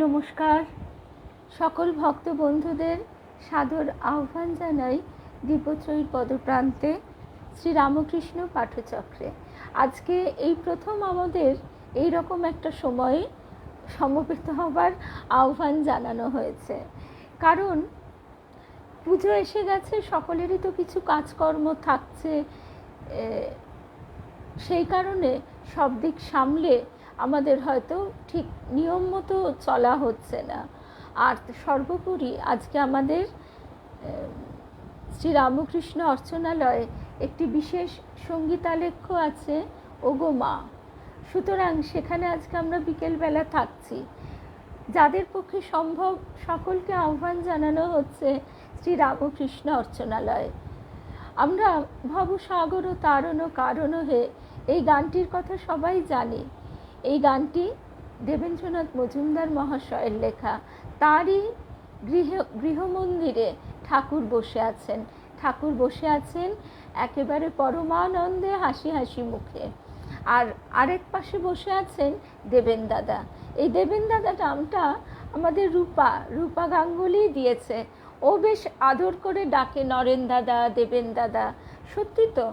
নমস্কার। সকল ভক্ত বন্ধুদের সাদর আহ্বান জানাই দীপত্রয়ীর পদপ্রান্তে শ্রীরামকৃষ্ণ পাঠচক্রে। আজকে এই প্রথম আমাদের এই রকম একটা সময়ে সমবেত হবার আহ্বান জানানো হয়েছে, কারণ পুজো এসে গেছে, সকলেরই তো কিছু কাজকর্ম থাকছে। সেই কারণে সব দিক সামলে আমাদের হয়তো ঠিক নিয়ম মতো চলা হচ্ছে না। আর সর্বোপরি আজকে আমাদের শ্রীরামকৃষ্ণ অর্চনালয়ে একটি বিশেষ সঙ্গীতালেখ্য আছে, ওগো মা। সুতরাং সেখানে আজকে আমরা বিকেলবেলা থাকছি। যাদের পক্ষে সম্ভব সকলকে আহ্বান জানানো হচ্ছে শ্রীরামকৃষ্ণ অর্চনালয়ে। আমরা ভবসাগর ও তারণ কারণ হে, এই গানটির কথা সবাই জানি। এই গানটি দেবেন্দ্রনাথ মজুমদার মহাশয়ের লেখা। তারই গৃহমন্দিরে ঠাকুর বসে আছেন। ঠাকুর বসে আছেন একেবারে পরমানন্দে, হাসি হাসি মুখে। আর আরেক পাশে বসে আছেন দেবেন দাদা। এই দেবেন দাদা নামটা আমাদের রূপা গাঙ্গুলি দিয়েছে। ও বেশ আদর করে ডাকে নরেন দাদা, দেবেন দাদা। সত্যি তো,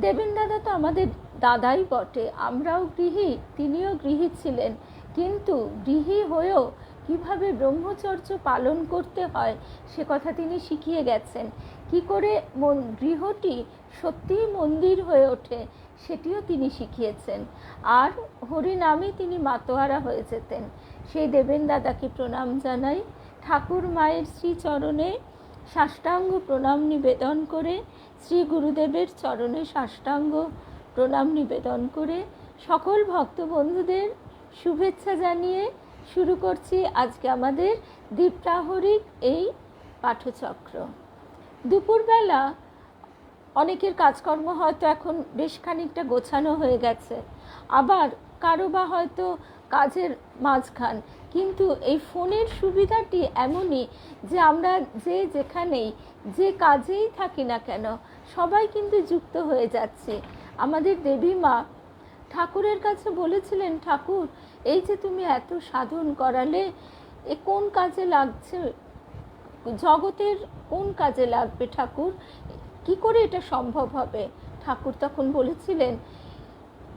দেবেন দাদা তো আমাদের দাদাই বটে। আমরাও গৃহী, তিনিও গৃহী ছিলেন, কিন্তু গৃহী হয়েও কিভাবে ব্রহ্মচর্য পালন করতে হয় সে কথা তিনি শিখিয়ে গেছেন। কি করে গৃহটি সত্যিই মন্দির হয়ে ওঠে সেটিও তিনি শিখিয়েছেন। আর হরিনামে তিনি মাতোয়ারা হয়ে যেতেন। সেই দেবেন দাদাকে প্রণাম জানাই। ঠাকুর মায়ের শ্রীচরণে সাষ্টাঙ্গ প্রণাম নিবেদন করে, শ্রী গুরুদেবের চরণে সাষ্টাঙ্গ প্রণাম নিবেদন করে, সকল ভক্ত বন্ধুদের শুভেচ্ছা জানিয়ে শুরু করছি আজকে আমাদের দীপ্রাহরিক এই পাঠচক্র। দুপুরবেলা অনেকের কাজকর্ম হয়তো এখন বেশ খানিকটা গোছানো হয়ে গেছে, আবার কারো বা হয়তো কাজের মাঝখান। কিন্তু এই ফোনের সুবিধাটি এমনই যে আমরা যে যেখানেই যে কাজেই থাকি না কেন সবাই কিন্তু যুক্ত হয়ে যাচ্ছে। আমাদের দেবী মা ঠাকুরের কাছে বলেছিলেন, ঠাকুর এই যে তুমি এত সাধন করালে, এ কোন কাজে লাগছে, জগতের কোন কাজে লাগবে ঠাকুর, কি করে এটা সম্ভব হবে? ঠাকুর তখন বলেছিলেন,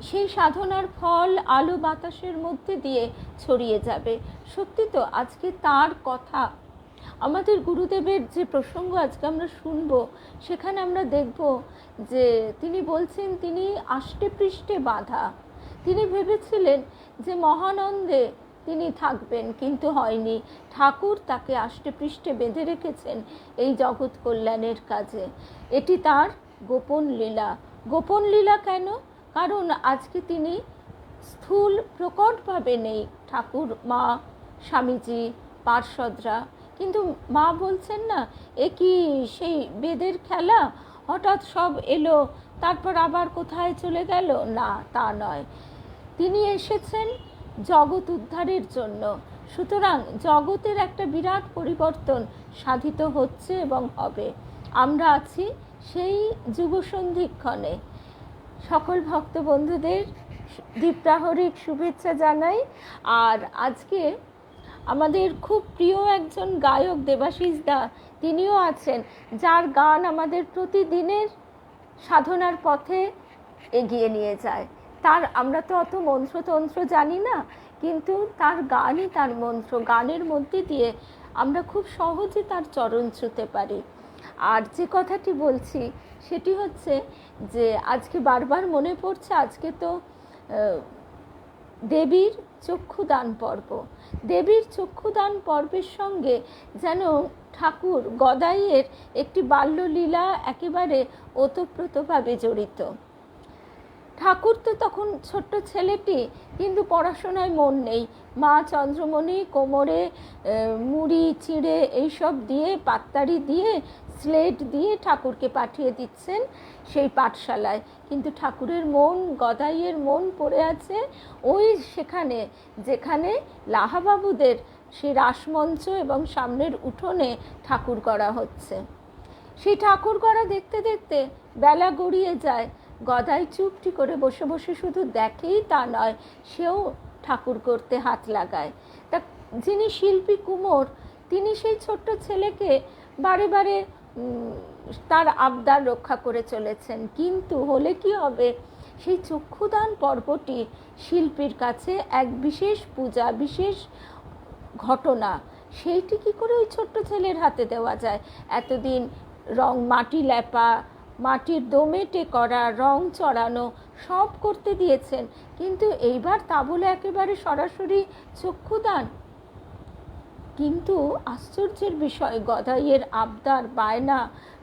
সেই সাধনার ফল আলো বাতাসের মধ্যে দিয়ে ছড়িয়ে যাবে। সত্যি তো, আজকে তার কথা, আমাদের গুরুদেবের যে প্রসঙ্গ আজকে আমরা শুনব, সেখানে আমরা দেখব যে তিনি বলছেন তিনি আষ্টে পৃষ্ঠে বাঁধা। তিনি ভেবেছিলেন যে মহানন্দে তিনি থাকবেন, কিন্তু হয়নি। ঠাকুর তাকে আষ্টে পৃষ্ঠে বেঁধে রেখেছেন এই জগৎ কল্যাণের কাজে। এটি তার গোপন লীলা। গোপন লীলা কেন? কারণ আজকে তিনি স্থূল প্রকটভাবে নেই, ঠাকুর, মা, স্বামীজি, পার্ষদরা। কিন্তু মা বলছেন না, এ কি সেই বেদের খেলা, হঠাৎ সব এলো তারপর আবার কোথায় চলে গেল? না, তা নয়। তিনি এসেছেন জগৎ উদ্ধারের জন্য। সুতরাং জগতের একটা বিরাট পরিবর্তন সাধিত হচ্ছে এবং হবে। আমরা আছি সেই যুগসন্ধিক্ষণে। সকল ভক্ত বন্ধুদের দীপ্রাহরিক শুভেচ্ছা জানাই। আর আজকে আমাদের খুব প্রিয় একজন গায়ক দেবাশিস দা, তিনিও আছেন, যার গান আমাদের প্রতিদিনের সাধনার পথে এগিয়ে নিয়ে যায়। তার, আমরা তো অত মন্ত্রতন্ত্র জানি না, কিন্তু তার গানই তার মন্ত্র। গানের মধ্যে দিয়ে আমরা খুব সহজে তার চরণ ছুঁতে পারি। আর যে কথাটি বলছি সেটি হচ্ছে যে আজকে বারবার মনে পড়ছে, আজকে তো দেবীর চক্ষুদান পর্ব। দেবীর চক্ষুদান পর্বের সঙ্গে যেন ঠাকুর গদাইয়ের একটি বাল্যলীলা একেবারে ওতপ্রোতভাবে জড়িত। ঠাকুর তো তখন ছোট্ট ছেলেটি, কিন্তু পড়াশোনায় মন নেই। মা চন্দ্রমণি কোমরে মুড়ি চিড়ে এইসব দিয়ে, পাত্তারি দিয়ে, স্লেট দিয়ে ঠাকুরকে পাঠিয়ে দিচ্ছেন সেই পাঠশালায়। কিন্তু ঠাকুরের মন, গদাইয়ের মন পড়ে আছে ওই সেখানে যেখানে লাহাবাবুদের সেই রাসমঞ্চ এবং সামনের উঠোনে ঠাকুর করা হচ্ছে। সেই ঠাকুর করা দেখতে দেখতে বেলা গড়িয়ে যায়। গদাই চুপটি করে বসে বসে শুধু দেখেই তা নয়, সেও ঠাকুর করতে হাত লাগায়। তা যিনি শিল্পী কুমোর, তিনি সেই ছোট্ট ছেলেকে বারে বারে তার আবদার রক্ষা করে চলেছেন। কিন্তু হলে কি হবে, সেই চক্ষুদান পর্বটি শিল্পীর কাছে এক বিশেষ পূজা, বিশেষ ঘটনা। সেইটি কি করে ওই ছোট্ট ছেলের হাতে দেওয়া যায়? এতদিন মাটি লেপা, মাটির দোমেটে করা, রং চড়ানো সব করতে দিয়েছেন, কিন্তু এইবার তা বলে একেবারে সরাসরি চক্ষুদান। কিন্তু আশ্চর্যের বিষয়, গদাইয়ের আবদার বায়না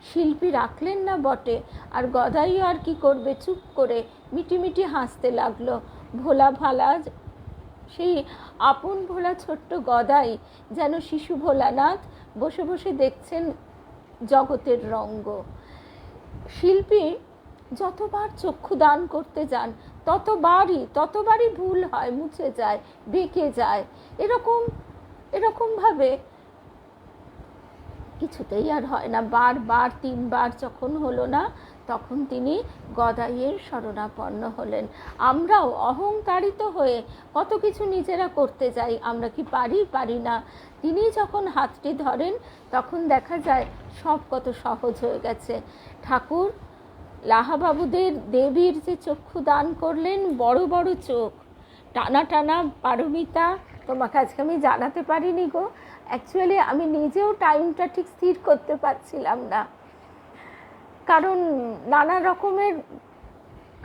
শিল্পী রাখলেন না বটে, আর গদাইও আর কি করবে, চুপ করে মিটিমিটি হাসতে লাগলো। ভোলা ভালা, সেই আপন ভোলা ছোট্ট গদাই যেন শিশু ভোলানাথ বসে বসে দেখছেন জগতের রঙ্গ। শিল্পী যতবার চক্ষু দান করতে যান ততবারই ভুল হয়, মুছে যায়, বেঁকে যায়। এরকমভাবে কিছুতেই আর হয় না। বারবার 3বার যখন হলো না, তখন তিনি গদাইয়ের শরণাপন্ন হলেন। আমরাও অহংকারিত হয়ে কত কিছু নিজেরা করতে যাই, আমরা কি পারি না। তিনি যখন হাতটি ধরেন তখন দেখা যায় সব কত সহজ হয়ে গেছে। ঠাকুর লাহাবাবুদের দেবীর যে চক্ষু দান করলেন, বড় বড় চোখ, টানা টানা পারমিতা, তোমাকে আজকে আমি জানাতে পারিনি গো। অ্যাকচুয়ালি আমি নিজেও টাইমটা ঠিক স্থির করতে পারছিলাম না, কারণ নানা রকমের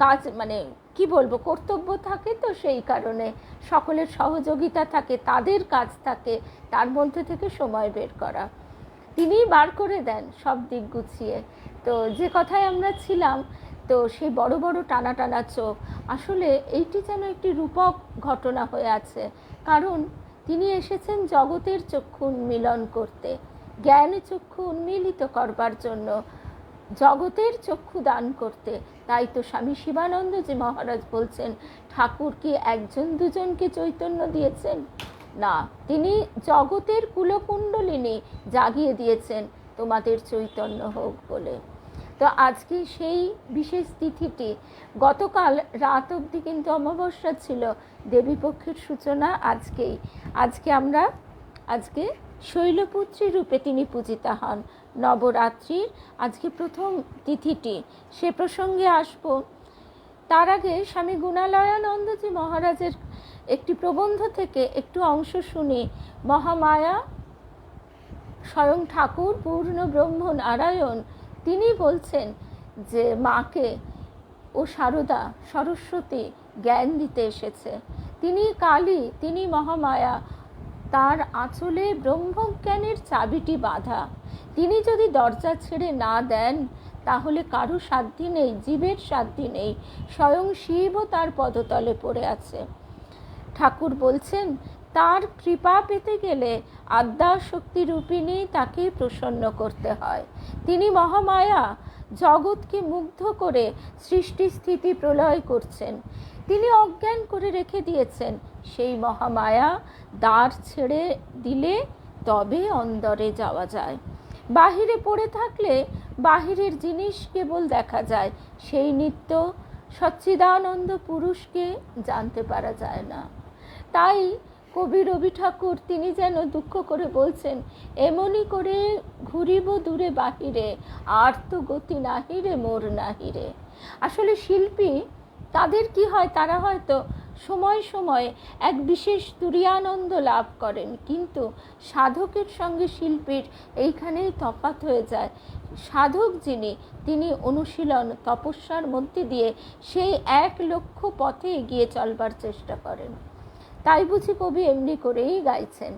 কাজ, মানে কি বলবো, কর্তব্য থাকে, তো সেই কারণে সকলের সহযোগিতা থাকে, তাদের কাজ থাকে, তার মধ্যে থেকে সময় বের করা তিনিই বার করে দেন সব দিক গুছিয়ে। তো যে কথায় আমরা ছিলাম, তো সেই বড় বড় টানা টানা চোখ, আসলে এইটি যেন একটি রূপক ঘটনা হয়ে আছে, কারণ তিনি এসেছেন জগতের চক্ষু উন্মিলন করতে, জ্ঞান চক্ষু উন্মিলিত করবার জন্য, জগতের চক্ষু দান করতে। তাই তো স্বামী শিবানন্দজি মহারাজ বলছেন, ঠাকুর কি একজন দুজনকে চৈতন্য দিয়েছেন? না, তিনি জগতের কুলকুণ্ডলিনী জাগিয়ে দিয়েছেন তোমাদের চৈতন্য হোক বলে। তো আজকে সেই বিশেষ তিথিটি, গতকাল রাত অবধি কিন্তু অমাবস্যা ছিল, দেবীপক্ষের সূচনা আজকে শৈলপুত্রী রূপে তিনি পূজিতা হন। নবরাত্রির আজকে প্রথম তিথিটি, সে প্রসঙ্গে আসব। তার আগে স্বামী গুণালয়ানন্দজি মহারাজের একটি প্রবন্ধ থেকে একটু অংশ শুনি। মহামায়া স্বয়ং ঠাকুর পূর্ণ ব্রহ্ম নারায়ণ, তিনি বলছেন যে মাকে ও শারদা সরস্বতী জ্ঞান দিতে এসেছে। তিনি কালী, তিনি মহামায়া, তার আঁচলে ব্রহ্মজ্ঞানের চাবিটি বাঁধা। তিনি যদি দরজা ছেড়ে না দেন, তাহলে কারো সাধ্য নেই, জীবের সাধ্য নেই, স্বয়ং শিবও তার পদতলে পড়ে আছে। ঠাকুর বলছেন, তার কৃপা পেতে গেলে আদ্যাশক্তি রূপিণী তাকে প্রসন্ন করতে হয়। তিনি মহামায়া, জগৎকে মুগ্ধ করে সৃষ্টি স্থিতি প্রলয় করছেন। তিনি অজ্ঞান করে রেখে দিয়েছেন। সেই মহামায়া দ্বার ছেড়ে দিলে তবে অন্দরে যাওয়া যায়। বাহিরে পড়ে থাকলে বাহিরের জিনিস কেবল দেখা যায়, সেই নিত্য সচ্চিদানন্দ পুরুষকে জানতে পারা যায় না। তাই কবি রবি ঠাকুর তিনি যেন দুঃখ করে বলছেন, এমনি করে ঘুরিব দূরে বাহিরে, আর তো গতি নাহিরে মোর নাহিরে। আসলে শিল্পী, তাদের কি হয়, তারা হয়তো সময় সময় এক বিশেষ তুরীয়ানন্দ লাভ করেন, কিন্তু সাধকের সঙ্গে শিল্পীর এইখানেই তফাৎ হয়ে যায়। সাধক যিনি, তিনি অনুশীলন তপস্যার মধ্যে দিয়ে সেই এক লক্ষ্য পথে এগিয়ে চলবার চেষ্টা করেন। তাই বুঝি কবি এমনি করেই গাইছেন।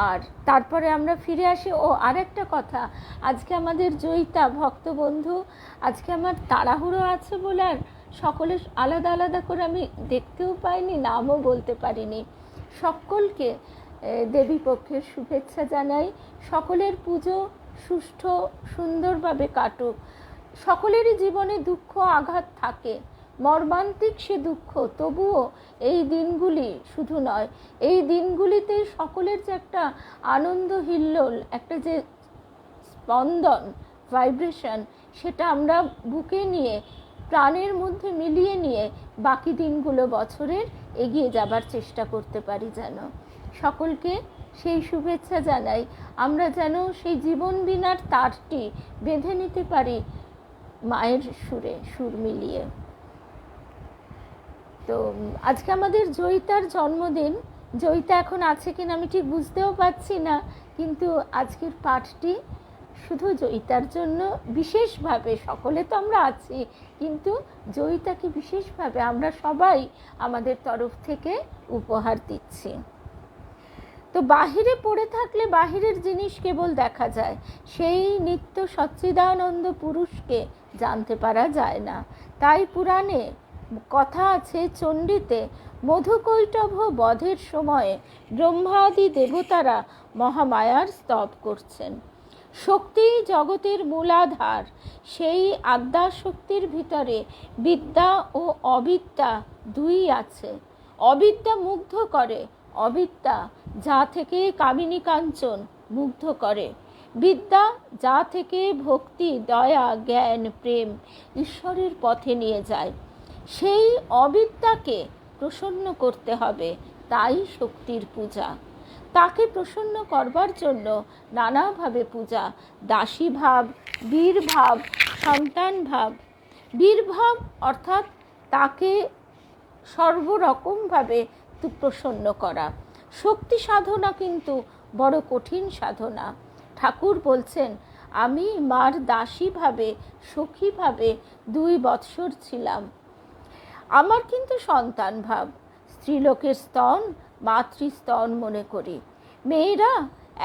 আর তারপরে আমরা ফিরে আসি। আরেকটা কথা, আজকে আমাদের জয়িতা ভক্তবন্ধু, আজকে আমার তাড়াহুড়ো আছে বলে আর সকলে আলাদা আলাদা করে আমি দেখতেও পাইনি, নামও বলতে পারিনি। সকলকে দেবীপক্ষের শুভেচ্ছা জানাই। সকলের পুজো সুষ্ঠু সুন্দরভাবে কাটুক। সকলেরই জীবনে দুঃখ আঘাত থাকে, মর্মান্তিক সে দুঃখ, তবুও এই দিনগুলি শুধু নয়, এই দিনগুলিতে সকলের যে একটা আনন্দ হিল্লোল, একটা যে স্পন্দন, ভাইব্রেশন, সেটা আমরা বুকে নিয়ে, প্রাণের মধ্যে মিলিয়ে নিয়ে বাকি দিনগুলো বছরের এগিয়ে যাবার চেষ্টা করতে পারি যেন। সকলকে সেই শুভেচ্ছা জানাই। আমরা যেন সেই জীবন বীণার তারটি বেঁধে নিতে পারি মায়ের সুরে, সুর মিলিয়ে। তো আজকে আমাদের জয়িতার জন্মদিন। জয়িতা এখন আছে কিনা আমি ঠিক বুঝতেও পারছি না, কিন্তু আজকের পাঠটি শুধু জয়িতার জন্য বিশেষভাবে, সকলে তো আমরা আছি, কিন্তু জয়িতাকে বিশেষভাবে আমরা সবাই আমাদের তরফ থেকে উপহার দিচ্ছি। তো বাহিরে পড়ে থাকলে বাহিরের জিনিস কেবল দেখা যায়, সেই নিত্য সচ্চিদানন্দ পুরুষকে জানতে পারা যায় না। তাই পুরাণে কথা আছে, চণ্ডীতে মধুকৈটভ বধের সময়ে ব্রহ্মাদি দেবতারা মহামায়ার স্তব করছেন। শক্তি জগতের মূলাধার, সেই আদ্যাশক্তির ভিতরে বিদ্যা ও অবিদ্যা দুই আছে। অবিদ্যা মুগ্ধ করে, অবিদ্যা যা থেকে কামিনী কাঞ্চন মুগ্ধ করে, বিদ্যা যা থেকে ভক্তি, দয়া, জ্ঞান, প্রেম ঈশ্বরের পথে নিয়ে যায়। সেই অবিদ্যাকে প্রসন্ন করতে হবে, তাই শক্তির পূজা। তাকে প্রসন্ন করবার জন্য নানাভাবে পূজা, দাসী ভাব, বীর ভাব, সন্তান ভাব। বীর ভাব অর্থাৎ তাকে সর্বরকমভাবে প্রসন্ন করা। শক্তি সাধনা কিন্তু বড় কঠিন সাধনা। ঠাকুর বলছেন, আমি মার দাসী ভাবে, সখী ভাবে 2 বৎসর ছিলাম। আমার কিন্তু সন্তান ভাব, স্ত্রীলোকের স্তন মাতৃস্তন মনে করি। মেয়েরা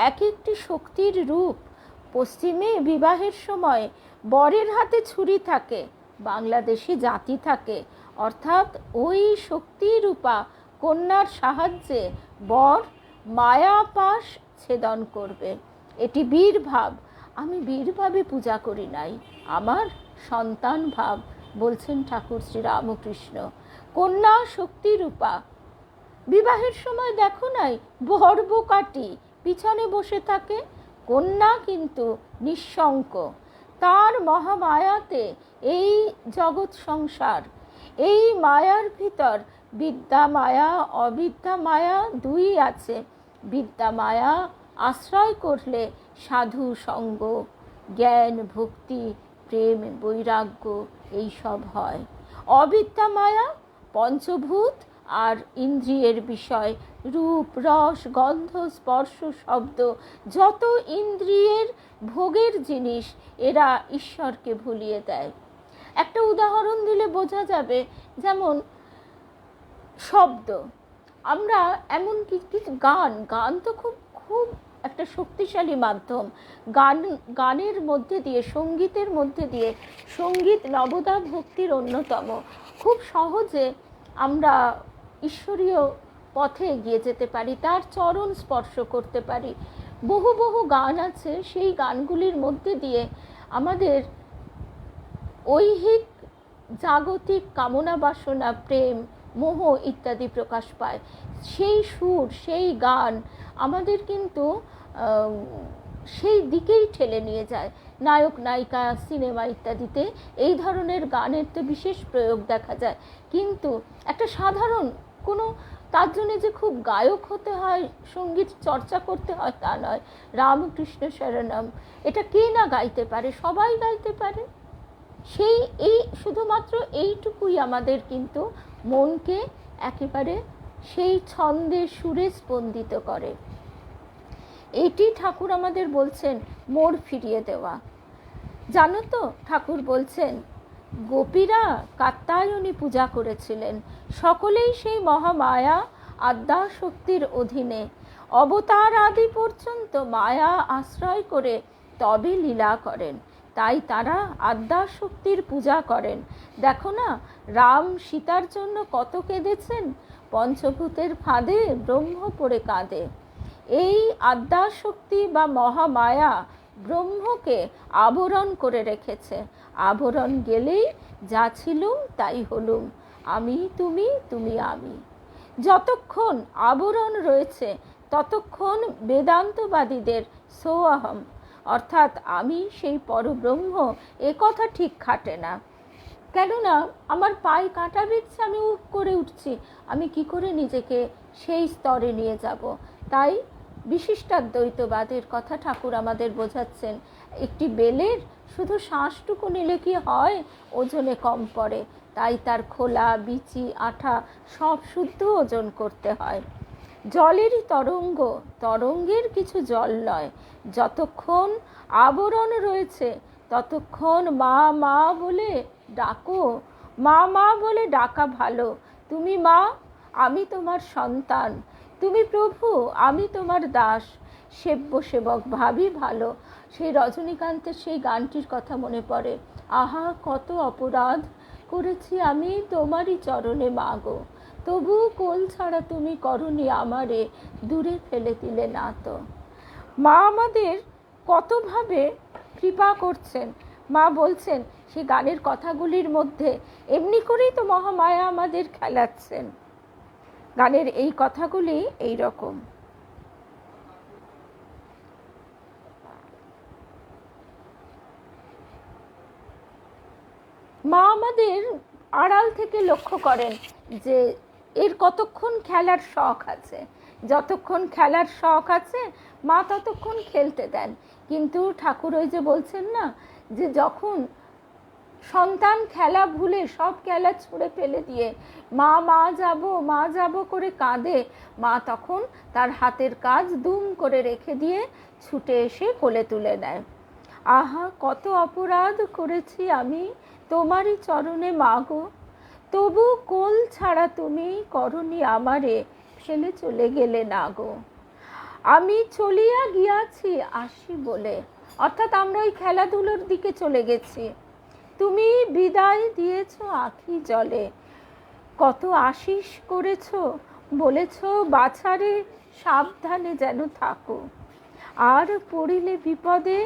এক একটি শক্তির রূপ। পশ্চিমে বিবাহের সময় বরের হাতে ছুরি থাকে, বাংলাদেশে জাতি থাকে, অর্থাৎ ওই শক্তিরূপা কন্যার সাহায্যে বর মায়াপাশ ছেদন করবে। এটি বীর ভাব। আমি বীর ভাবে পূজা করি নাই, আমার সন্তান ভাব, বলছেন ঠাকুর শ্রী রামকৃষ্ণ। কন্যা শক্তিরূপা। বিবাহের সময় দেখো নাই বর বোকাটি পিছনে বসে থাকে, কন্যা কিন্তু নিঃশঙ্ক। তার মহামায়াতে এই জগৎ সংসার, এই মায়ার ভিতর বিদ্যা মায়া, অবিদ্যা মায়া দুই আছে। বিদ্যা মায়া আশ্রয় করলে সাধু সঙ্গ, জ্ঞান, ভক্তি, প্রেম, বৈরাগ্য এইসব হয়। অবিদ্যা মায়া পঞ্চভূত আর ইন্দ্রিয়ের বিষয়, রূপ, রস, গন্ধ, স্পর্শ, শব্দ, যত ইন্দ্রিয়ের ভোগের জিনিস, এরা ঈশ্বরকে ভুলিয়ে দেয়। একটা উদাহরণ দিলে বোঝা যাবে, যেমন শব্দ। আমরা এমন কিছু গান তো খুব খুব একটা শক্তিশালী মাধ্যম। গানের মধ্যে দিয়ে, সঙ্গীতের মধ্যে দিয়ে, সঙ্গীত নবদা ভক্তির অন্যতম। খুব সহজে আমরা ঈশ্বরীয় পথে এগিয়ে যেতে পারি, তার চরণ স্পর্শ করতে পারি। বহু বহু গান আছে, সেই গানগুলির মধ্যে দিয়ে আমাদের ঐহিক জাগতিক কামনা বাসনা, প্রেম, মোহ ইত্যাদি প্রকাশ পায়। সেই সুর, সেই গান আমাদের কিন্তু সেই দিকেই ঠেলে নিয়ে যায়। নায়ক নায়িকা, সিনেমা ইত্যাদিতে এই ধরনের গানের তো বিশেষ প্রয়োগ দেখা যায়। কিন্তু একটা সাধারণ কোনো, তার জন্য যে খুব গায়ক হতে হয়, সঙ্গীত চর্চা করতে হয় তা নয়। রামকৃষ্ণ শরণম, এটা কে না গাইতে পারে, সবাই গাইতে পারে। সেই এই শুধুমাত্র এইটুকুই আমাদের কিন্তু মনকে একেবারে সেই ছন্দে সুরে স্পন্দিত করে। এইটি ঠাকুর আমাদের বলছেন মোড় ফিরিয়ে দেওয়া। জানো তো, ঠাকুর বলছেন গোপীরা কাত্যায়নী পূজা করেছিলেন, সকলেই সেই মহামায়া আদ্যা শক্তির অধীনে। অবতার আদি পর্যন্ত মায়া আশ্রয় করে তবে লীলা করেন, তাই তারা আদ্যা শক্তির পূজা করেন। দেখো না, রাম সীতার জন্য কত কেঁদেছেন, পঞ্চভূতের ফাঁদে ব্রহ্ম পড়ে কাঁদে। এই আদ্যা শক্তি বা মহামায়া ব্রহ্মকে আবরণ করে রেখেছে। আবরণ গেলেই যা ছিলুম তাই হলুম, আমি তুমি, তুমি আমি। যতক্ষণ আবরণ রয়েছে ততক্ষণ বেদান্তবাদীদের সোয়াহম অর্থাৎ আমি সেই পরব্রহ্ম, এ কথা ঠিক খাটে না। কেননা আমার পায়ে কাঁটা বিঁধছে, আমি উপ করে উঠছি, আমি কি করে নিজেকে সেই স্তরে নিয়ে যাব? তাই বিশিষ্টাদ্বৈতবাদের কথা ঠাকুর আমাদের বোঝাচ্ছেন। একটি বেলের শুধু শাঁসটুকু নিলে কি হয়, ওজনে কম পড়ে, তাই তার খোলা, বিচি, আঠা সব শুদ্ধ ওজন করতে হয়। জলেরই তরঙ্গ, তরঙ্গের কিছু জল নয়। যতক্ষণ আবরণ রয়েছে ততক্ষণ মা মা বলে ডাকো, মা মা বলে ডাকা ভালো। তুমি মা, আমি তোমার সন্তান, তুমি প্রভু, আমি তোমার দাস, সেব্য সেবক ভাবি ভালো। সেই রজনীকান্তের সেই গানটির কথা মনে পড়ে, আহা কত অপরাধ করেছি আমি তোমারই চরণে মাগো, তবু কোল ছাড়া তুমি করনি আমারে, দূরে ফেলে দিলে না তো। মা আমাদের কতভাবে কৃপা করছেন। মা বলছেন সেই গানের কথাগুলির মধ্যে, এমনি করেই তো মহামায়া আমাদের খেলাচ্ছেন। গানের এই কথাগুলি এই রকম। মা আমাদের আড়াল থেকে লক্ষ্য করেন যে এর কতক্ষণ খেলার শখ আছে। যতক্ষণ খেলার শখ আছে মা ততক্ষণ খেলতে দেন। কিন্তু ঠাকুর ওই যে বলছেন না, যে যখন সন্তান খেলা ভুলে সব খেলা ছুঁড়ে ফেলে দিয়ে মা মা যাব করে কাঁদে, মা তখন তার হাতের কাজ দুম করে রেখে দিয়ে ছুটে এসে কোলে তুলে নেয়। আহা কত অপরাধ করেছি আমি তোমারই চরণে মাগো, তবু কোল ছাড়া তুমি করনি আমারে, ফেলে চলে গেলে না গো। আমি চলিয়া গিয়াছি আসি বলে, অর্থাৎ আমরা ওই খেলাধুলোর দিকে চলে গেছি, তুমি বিদায় দিয়েছ আখি জলে। কত আশিস করেছ, বলেছ বাছারে সাবধানে যেন থাকো, আর পড়িলে বিপদে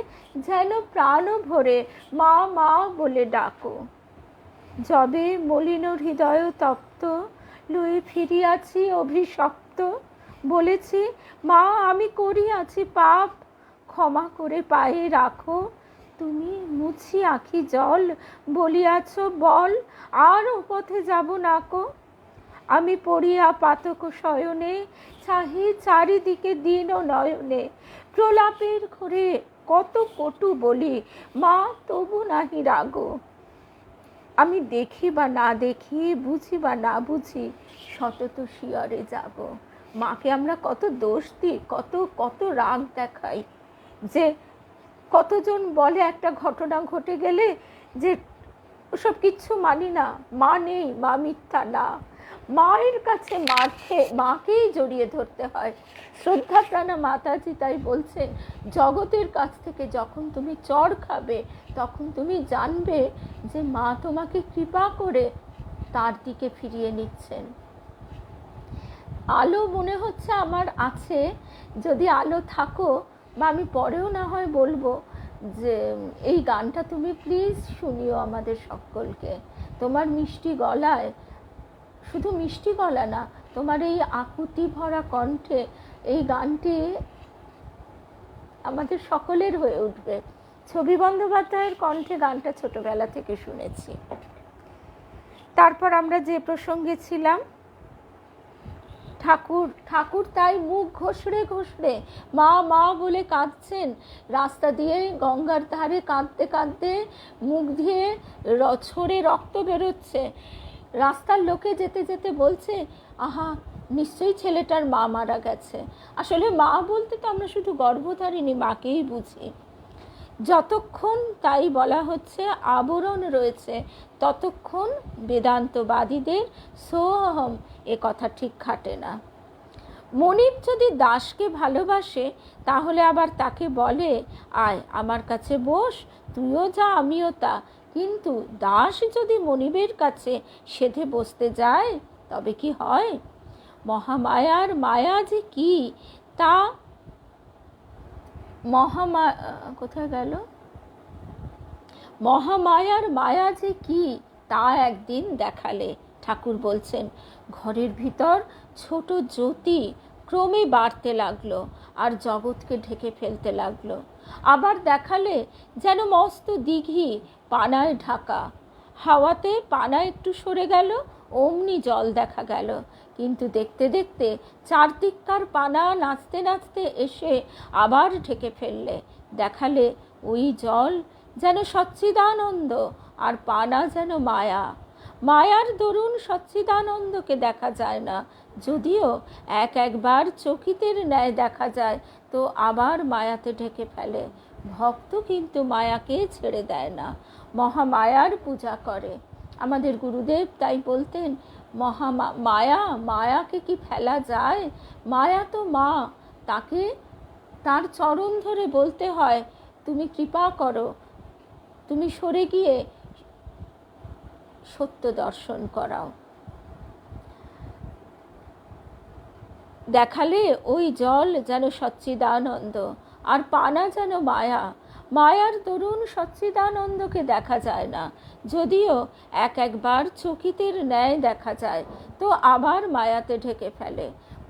যেন প্রাণ ভরে মা মা বলে ডাকো। যবে মলিন হৃদয় তপ্ত লয়ে ফিরিয়াছি অভিশপ্ত, বলেছি মা আমি করিয়াছি পাপ, ক্ষমা করে পায়ে রাখো। তুমি মুছি আখি জল, বলিয়াছ বল আর ও পথে যাব নাকো। আমি পড়িয়া পাতক শয়নে, চাহি চারিদিকে দিন ও নয়নে, প্রলাপের ঘরে কত কটু বলি, মা তবু নাহি রাগো। আমি দেখি বা না দেখি, বুঝি বা না বুঝি, সতত শিয়রে যাব। মাকে আমরা কত দোষ দিই, কত কত রাগ দেখাই। যে কতজন বলে একটা ঘটনা ঘটে গেলে যে ওসব কিচ্ছু মানি না, মা নেই, মা মিথ্যা না। মায়ের কাছে মাকেই জড়িয়ে ধরতে হয়। শ্রদ্ধাপ্রাণা মাতাজি তাই বলছেন, জগতের কাছ থেকে যখন তুমি চড় খাবে তখন তুমি জানবে যে মা তোমাকে কৃপা করে তার দিকে ফিরিয়ে নিচ্ছেন। আলো মনে হচ্ছে আমার আছে, যদি আলো থাকো বা আমি পরেও না হয় বলবো যে এই গানটা তুমি প্লিজ শুনিও আমাদের সকলকে। তোমার মিষ্টি গলায়, শুধু মিষ্টি গলা না, তোমার এই আকুতি ভরা কণ্ঠে এই গানটি আমাদের সকলের হয়ে উঠবে। ছবি বন্দ্যোপাধ্যায়ের কণ্ঠে গানটা ছোটবেলা থেকে শুনেছি। তারপর আমরা যে প্রসঙ্গে ছিলাম, ঠাকুর তাই মুখ ঘষড়ে ঘষড়ে মা মা বলে কাঁদছেন। রাস্তা দিয়ে গঙ্গার ধারে কাঁদতে কাঁদতে মুখ দিয়ে ছড়ে রক্ত বেরোচ্ছে। রাস্তার লোকে যেতে যেতে বলছে, আহা নিশ্চয়ই ছেলেটার মা মারা গেছে। আসলে মা বলতে তো আমরা শুধু গর্ভধারিণী মাকেই বুঝি। যতক্ষণ তাই বলা হচ্ছে আবরণ রয়েছে ততক্ষণ বেদান্তবাদীদের সোহম এ কথা ঠিক খাটে না। মনিব যদি দাসকে ভালোবাসে তাহলে আবার তাকে বলে, আয় আমার কাছে বস, তুইও যা আমিও তা। কিন্তু দাস যদি মনিবের কাছে সেধে বসতে যায় তবে কি হয়? মহামায়ার মায়া যে কি তা মহামায়ার মায়া যে কি তা একদিন দেখালে। ঠাকুর বলছেন, ঘরের ভিতর ছোট জ্যোতি ক্রমে বাড়তে লাগলো আর জগৎকে ঢেকে ফেলতে লাগলো। আবার দেখালে যেন মস্ত দিঘি পানায় ঢাকা, হাওয়াতে পানা একটু সরে গেল, অমনি জল দেখা গেল। কিন্তু দেখতে দেখতে চারদিককার পানা নাচতে নাচতে এসে আবার ঢেকে ফেললে। দেখালে ওই জল যেন সচ্চিদানন্দ, আর পানা যেন মায়া। মায়ার দরুন সচ্চিদানন্দকে দেখা যায় না, যদিও একবার চকিতের ন্যায় দেখা যায়, তো আবার মায়াতে ঢেকে ফেলে। ভক্ত কিন্তু মায়াকে ছেড়ে দেয় না, মহামায়ার পূজা করে। আমাদের গুরুদেব তাই বলতেন, মায়াকে কি ফেলা যায়? মায়া তো মা, তাকে তার চরণ ধরে বলতে হয়, তুমি কৃপা করো, তুমি সরে গিয়ে সত্য দর্শন করাও। দেখালে ওই জল যেন সচ্চিদানন্দ, আর পানা যেন মায়া। মায়ার দরুন সচ্চিদানন্দকে দেখা যায় না, যদিও একবার চকিতের ন্যায় দেখা যায়, তো আবার মায়াতে ঢেকে ফেলে।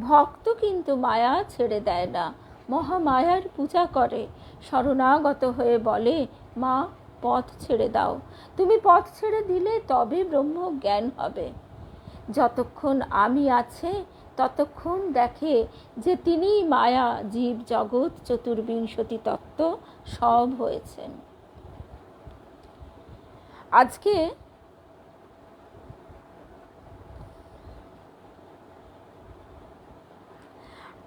ভক্ত কিন্তু মায়া ছেড়ে দেয় না, মহামায়ার পূজা করে। শরণাগত হয়ে বলে, মা পথ ছেড়ে দাও। তুমি পথ ছেড়ে দিলে তবে ব্রহ্ম জ্ঞান হবে। যতক্ষণ আমি আছে ততক্ষণ দেখে যে তিনি মায়া, জীব জগৎ, চতুর্বিংশতি তত্ত্ব সব হয়েছেন।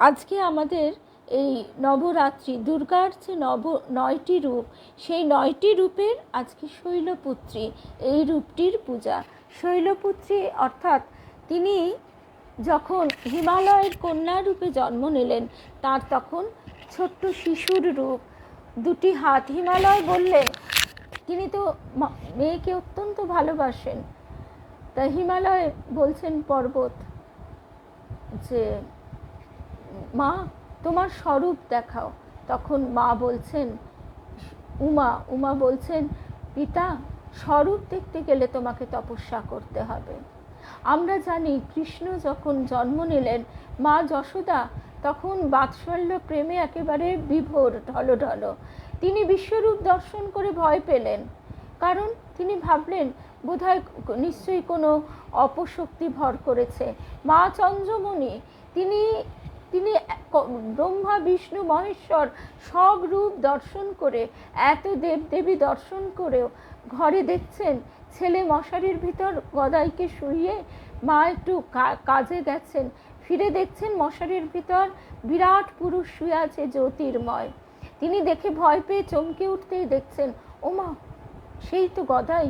আজকে আমাদের এই নবরাত্রি, দুর্গার যে 9টি রূপ, সেই 9টি রূপের আজকে শৈলপুত্রী, এই রূপটির পূজা। শৈলপুত্রী অর্থাৎ তিনি যখন হিমালয়ের কন্যা রূপে জন্ম নিলেন, তার তখন ছোট্ট শিশুর রূপ, 2টি হাত। হিমালয় বললেন, তিনি তো মেয়েকে অত্যন্ত ভালোবাসেন, তাই হিমালয় বলছেন পর্বত যে, মা তোমার স্বরূপ দেখাও। তখন মা বলছেন, উমা বলছেন, পিতা স্বরূপ দেখতে গেলে তোমাকে তপস্যা করতে হবে। আমরা জানি কৃষ্ণ যখন জন্ম নিলেন, মা যশোদা তখন বাৎসল্য প্রেমে একেবারে বিভোর, ঢলঢল। তিনি বিশ্বরূপ দর্শন করে ভয় পেলেন, কারণ তিনি ভাবলেন বোধহয় নিশ্চয়ই কোনো অপশক্তি ভর করেছে। মা চন্দ্রমণি, তিনি ব্রহ্মা বিষ্ণু মহেশ্বর সব রূপ দর্শন করে, এত দেবদেবী দর্শন করেও ঘরে দেখছেন ছেলে মশারির ভিতর গদাইকে শুইয়ে, মা একটু কাজে গেছেন, ফিরে দেখছেন মশারির ভিতর বিরাট পুরুষ শুয়ে আছে জ্যোতির্ময়। তিনি দেখে ভয় পেয়ে চমকে উঠতেই দেখছেন, ওমা সেই তো গদাই,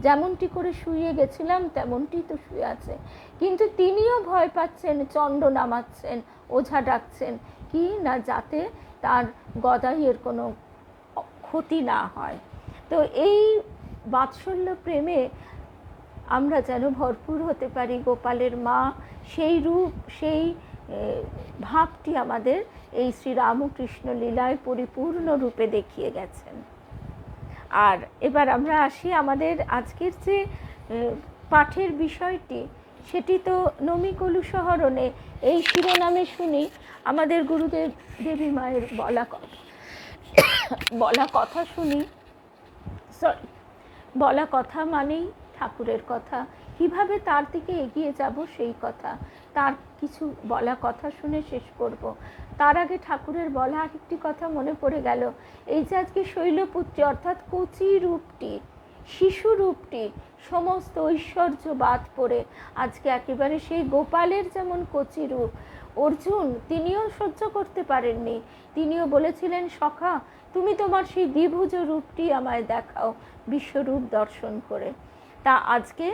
যেমনটি করে শুয়ে গেছিলাম তেমনটি তো শুয়ে আছে। কিন্তু তিনিও ভয় পাচ্ছেন, চণ্ড নামাচ্ছেন, ওঝা ডাকছেন, কি না যাতে তার গদাইয়ের কোনো ক্ষতি না হয়। তো এই বাৎসল্য প্রেমে আমরা যেন ভরপুর হতে পারি। গোপালের মা সেই রূপ, সেই ভাবটি আমাদের এই শ্রীরামকৃষ্ণ লীলায় পরিপূর্ণ রূপে দেখিয়ে গেছেন। আর এবার আমরা আসি আমাদের আজকের যে পাঠের বিষয়টি, সেটি তো নমি কলুষহরণে। এই শিরোনামে শুনি আমাদের গুরুদেব দেবী মায়ের বলা কথা শুনি। বলা কথা মানেই ঠাকুরের কথা, কিভাবে তার দিকে এগিয়ে যাব সেই কথা, তার কিছু বলা কথা শুনে শেষ করব। তার আগে ঠাকুরের বলা আরেকটি কথা মনে পড়ে গেল। এই যে আজকে শৈলপুত্রী অর্থাৎ কচি রূপটি, শিশু রূপটি সমস্ত ঐশ্বর্য বাদ পড়ে আজকে একেবারে সেই গোপালের যেমন কচি রূপ, অর্জুন তিনিও সহ্য করতে পারেননি, তিনিও বলেছিলেন, সখা তুমি তোমার সেই দ্বিভুজ রূপটি আমায় দেখাও বিশ্বরূপ দর্শন করে। তা আজকে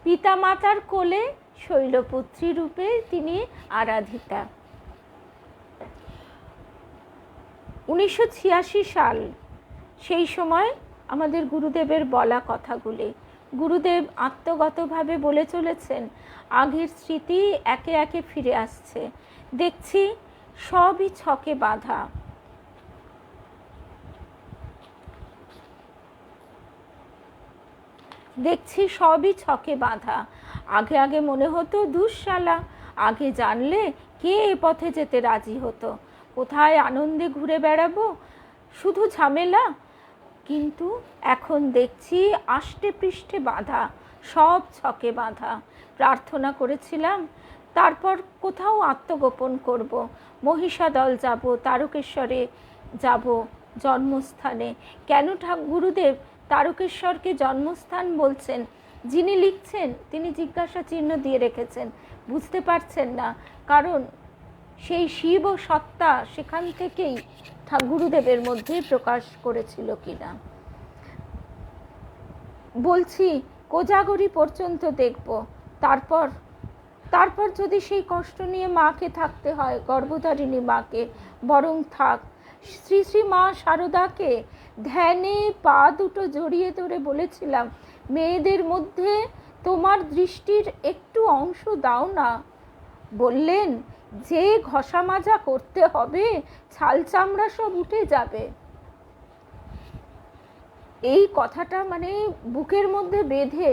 পিতামাতার কোলে শৈলপুত্রী রূপে তিনি আরাধিতা। 1986 সাল, সেই সময় আমাদের গুরুদেবের বলা কথাগুলি গুরুদেব আত্মগতভাবে বলে চলেছেন। আগের স্মৃতি একে একে ফিরে আসছে, দেখছি সবই ছকে বাঁধা। আগে আগে মনে হতো দুঃশালা, আগে জানলে কে এ পথে যেতে রাজি হতো, কোথায় আনন্দে ঘুরে বেড়াবো, শুধু ঝামেলা। কিন্তু এখন দেখছি আষ্টে পৃষ্ঠে বাঁধা, সব ছকে বাঁধা। প্রার্থনা করেছিলাম তারপর কোথাও আত্মগোপন করব, মহিষাদল যাব, তারকেশ্বরে যাব জন্মস্থানে। কেন গুরুদেব তারকেশ্বরকে জন্মস্থান বলছেন? যিনি লিখছেন তিনি জিজ্ঞাসা চিহ্ন দিয়ে রেখেছেন, বুঝতে পারছেন না, কারণ সেই শিব ও সত্তা সেখান থেকেই গুরুদেবের মধ্যে প্রকাশ করেছিল কিনা। বলছি কোজাগরি পর্যন্ত দেখব, তারপর যদি সেই কষ্ট নিয়ে মাকে থাকতে হয়, গর্ভধারিণী মাকে, বরং থাক। শ্রী শ্রী মা শারদাকে ধ্যানে পা দুটো জড়িয়ে ধরে বলেছিলাম, মেয়েদের মধ্যে তোমার দৃষ্টির একটু অংশ দাও না। বললেন, যে ঘষা মাজা করতে হবে ছাল চামড়া সব উঠে যাবে। এই কথাটা মানে বুকের মধ্যে বেঁধে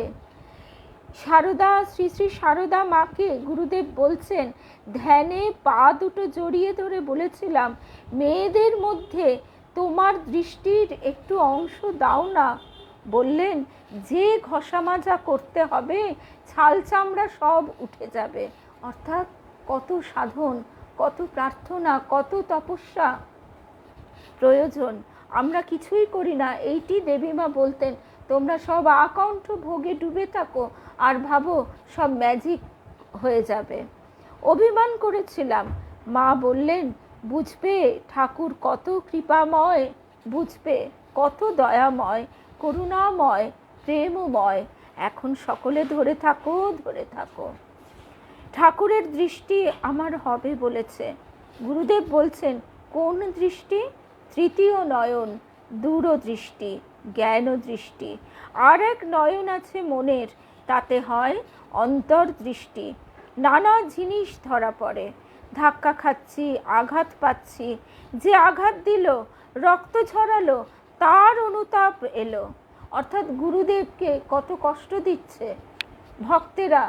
শারদা, শ্রী শ্রী শারদা মাকে গুরুদেব বলছেন, ধ্যানে পা দুটো জড়িয়ে ধরে বলেছিলাম, মেয়েদের মধ্যে তোমার দৃষ্টির একটু অংশ দাও না। বললেন, যে ঘষা মাজা করতে হবে ছাল চামড়া সব উঠে যাবে। অর্থাৎ কত সাধন, কত প্রার্থনা, কত তপস্যা প্রয়োজন। আমরা কিছুই করি না। এইটি দেবীমা বলতেন, তোমরা সব আকণ্ঠ ভোগে ডুবে থাকো আর ভাবো সব ম্যাজিক হয়ে যাবে। অভিমান করেছিলাম। মা বললেন, বুঝবে ঠাকুর কত কৃপাময়, বুঝবে কত দয়াময়, করুণাময়, প্রেমময়। এখন সকলে ধরে থাকো, ধরে থাকো। ঠাকুরের দৃষ্টি আমার হবে বলেছে। গুরুদেব বলছেন, কোন দৃষ্টি? তৃতীয় নয়ন, দূরদৃষ্টি, জ্ঞান দৃষ্টি। আর এক নয়ন আছে মনের, তাতে হয় অন্তর্দৃষ্টি। নানা জিনিস ধরা পড়ে, ধাক্কা খাচ্ছি, আঘাত পাচ্ছি, যে আঘাত দিল, রক্ত ঝরালো, তার অনুতাপ এলো। অর্থাৎ গুরুদেবকে কত কষ্ট দিচ্ছে ভক্তেরা,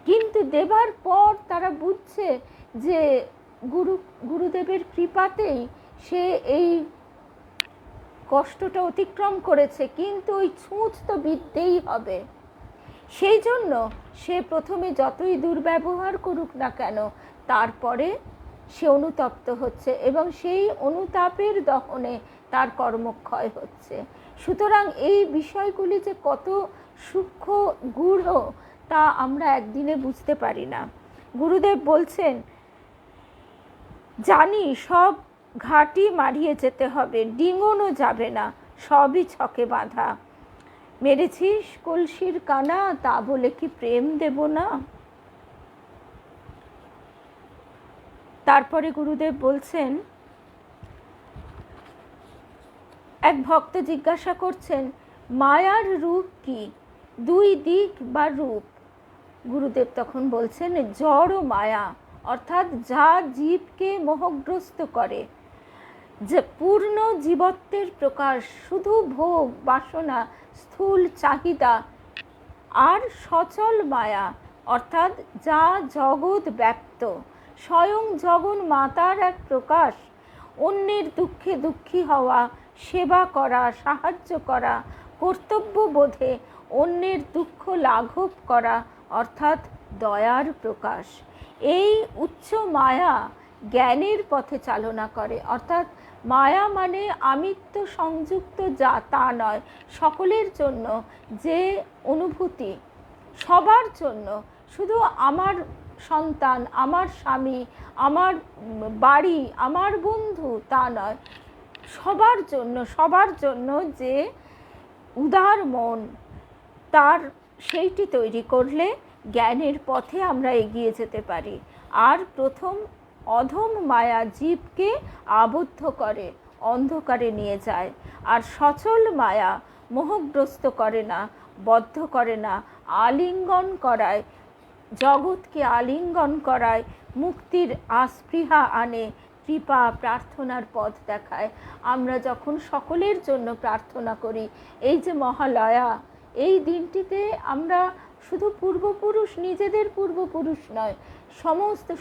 কিন্তু দেবার পর তারা বুঝছে যে গুরুদেবের কৃপাতেই সে এই কষ্টটা অতিক্রম করেছে, কিন্তু ওই ছুঁচ তো বিদ্যেই হবে। সেই জন্য সে প্রথমে যতই দুর্ব্যবহার করুক না কেন, তারপরে সে অনুতপ্ত হচ্ছে এবং সেই অনুতাপের দহনে তার কর্মক্ষয় হচ্ছে। সুতরাং এই বিষয়গুলি যে কত সূক্ষ্ম গূঢ় তা আমরা একদিনে বুঝতে পারি না। গুরুদেব বলছেন, জানি সব ঘাটি মারিয়ে যেতে হবে, ডিঙোনো যাবে না, সবই ছকে বাঁধা। মেরেছিস কলসির কানা, তা বলে কি প্রেম দেব না? তারপরে গুরুদেব বলছেন, এক ভক্ত জিজ্ঞাসা করছেন, মায়ার রূপ কি? দুই দিক বা রূপ। গুরুদেব তখন বলছেন, জড় মায়া, অর্থাৎ যা জীবকে মোহগ্রস্ত করে, যে পূর্ণ জীবত্বের প্রকাশ, শুধু ভোগ বাসনা, স্থূল চাহিদা। আর সচল মায়া, অর্থাৎ যা জগৎ ব্যক্ত, স্বয়ং জগন মাতার এক প্রকাশ। অন্যের দুঃখে দুঃখী হওয়া, সেবা করা, সাহায্য করা, কর্তব্য বোধে অন্যের দুঃখ লাঘব করা, অর্থাৎ দয়ার প্রকাশ। এই উচ্চ মায়া জ্ঞানের পথে চালনা করে। অর্থাৎ মায়া মানে আমিত্ব সংযুক্ত যা, তা নয়, সকলের জন্য যে অনুভূতি, সবার জন্য, শুধু আমার সন্তান, আমার স্বামী, আমার বাড়ি, আমার বন্ধু, তা নয়, সবার জন্য যে উদার মন, তার সেইটি তৈরি করলে জ্ঞানের পথে আমরা এগিয়ে যেতে পারি। আর প্রথম অধম মায়া জীবকে আবদ্ধ করে, অন্ধকারে নিয়ে যায়। আর সচল মায়া মোহগ্রস্ত করে না, বদ্ধ করে না, আলিঙ্গন করায়, জগৎকে আলিঙ্গন করায়, মুক্তির আস্পৃহা আনে, কৃপা প্রার্থনার পথ দেখায়। আমরা যখন সকলের জন্য প্রার্থনা করি, এই যে মহালয়া, এই দিনটিতে আমরা শুধু পূর্বপুরুষ, নিজেদের পূর্বপুরুষ নয়,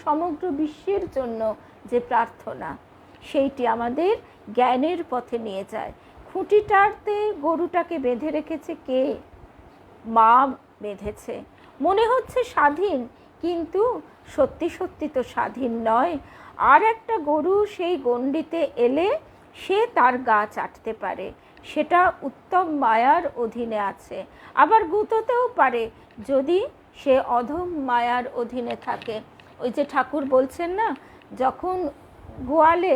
সমগ্র বিশ্বের জন্য যে প্রার্থনা, সেইটি আমাদের জ্ঞানের পথে নিয়ে যায়। খুঁটিটাতে গরুটাকে বেঁধে রেখেছে কে? মা বেঁধেছে। মনে হচ্ছে স্বাধীন, কিন্তু সত্যি সত্যি তো স্বাধীন নয়। আর একটা গরু সেই গণ্ডিতে এলে সে তার গা চাটতে পারে, সেটা উত্তম মায়ার অধীনে আছে। আবার গুঁতোতেও পারে যদি সে অধম মায়ার অধীনে থাকে। ওই যে ঠাকুর বলছেন না, যখন গোয়ালে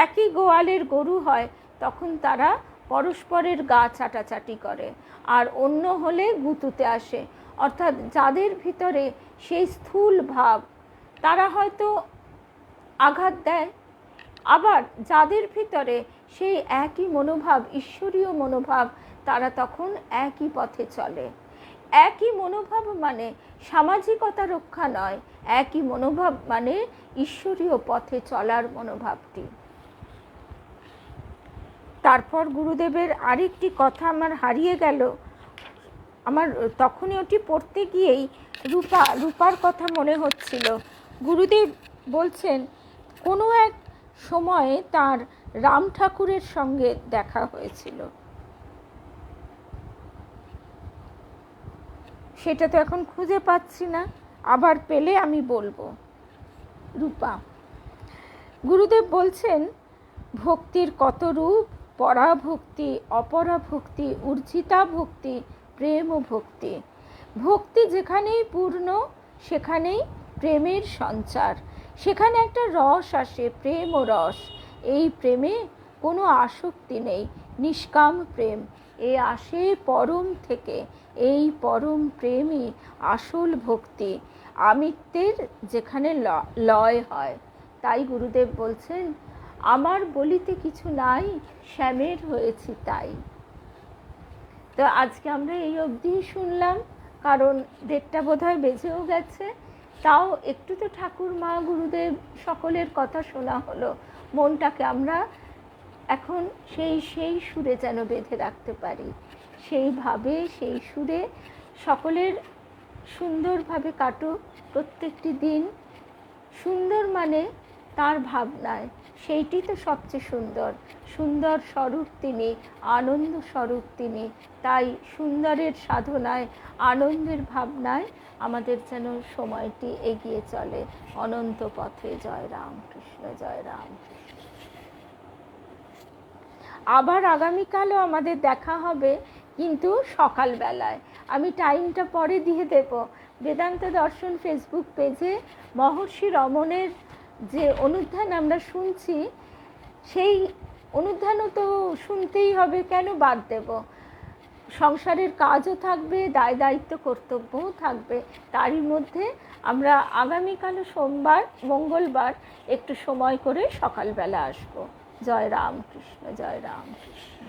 একই গোয়ালের গরু হয় তখন তারা পরস্পরের গা চাটাচাটি করে, আর অন্য হলে গুঁতুতে আসে। অর্থাৎ যাদের ভিতরে সেই স্থূল ভাব তারা হয়তো আঘাত দেয়, আবার যাদের ভিতরে সেই একই মনোভাব, ঈশ্বরীয় মনোভাব, তারা তখন একই পথে চলে। একই মনোভাব মানে সামাজিকতা রক্ষা নয়, একই মনোভাব মানে ঈশ্বরীয় পথে চলার মনোভাবটি। তারপর গুরুদেবের আরেকটি কথা আমার হারিয়ে গেল, আমার তখনই ওটি পড়তে গিয়েই রূপার কথা মনে হচ্ছিল। গুরুদেব বলছেন কোনো এক সময়ে তার রাম ঠাকুরের সঙ্গে দেখা হয়েছিল। সেটা তো এখন খুঁজে পাচ্ছি না, আবার পেলে আমি বলবো। রূপা, গুরুদেব বলছেন ভক্তির কত রূপ, পরাভক্তি, অপরাভক্তি, ঊর্জিতা ভক্তি, প্রেম ও ভক্তি। ভক্তি যেখানেই পূর্ণ সেখানেই প্রেমের সঞ্চার, সেখানে একটা রস আসে, প্রেম ও রস। এই প্রেমে কোনো আসক্তি নেই, নিষ্কাম প্রেম। এ আসে পরম থেকে, এই পরম প্রেমই আসল ভক্তি, আমিত্বের যেখানে লয় হয়। তাই গুরুদেব বলছেন আমার বলিতে কিছু নাই, শ্যামের হয়েছি তাই। তো আজকে আমরা এই অবধি শুনলাম, কারণ 1:30 বোধহয় বেজেও গেছে। তাও একটু তো ঠাকুর, মা, গুরুদেব সকলের কথা শোনা হলো। মনটাকে আমরা এখন সেই সুরে যেন বেঁধে রাখতে পারি, সেইভাবে সেই সুরে সকলের সুন্দরভাবে কাটুক প্রত্যেকটি দিন। সুন্দর মানে তার ভাবনায়, সেইটি তো সবচেয়ে সুন্দর। সুন্দর স্বরূপ তিনি, আনন্দ স্বরূপ তিনি। তাই সুন্দরের সাধনায়, আনন্দের ভাবনায় আমাদের যেন সময়টি এগিয়ে চলে অনন্ত পথে। জয় রামকৃষ্ণ, জয় রামকৃষ্ণ। আবার আগামীকালও আমাদের দেখা হবে, কিন্তু সকালবেলায়। আমি টাইমটা পরে দিয়ে দেব। বেদান্ত দর্শন ফেসবুক পেজে মহর্ষি রমণের যে অনুধ্যান আমরা শুনছি, সেই অনুধ্যানও তো শুনতেই হবে, কেন বাদ দেব? সংসারের কাজও থাকবে, দায় দায়িত্ব কর্তব্যও থাকবে। তারই মধ্যে আমরা আগামীকালও সোমবার, মঙ্গলবার একটু সময় করে সকালবেলা আসবো। জয় রামকৃষ্ণ, জয় রামকৃষ্ণ।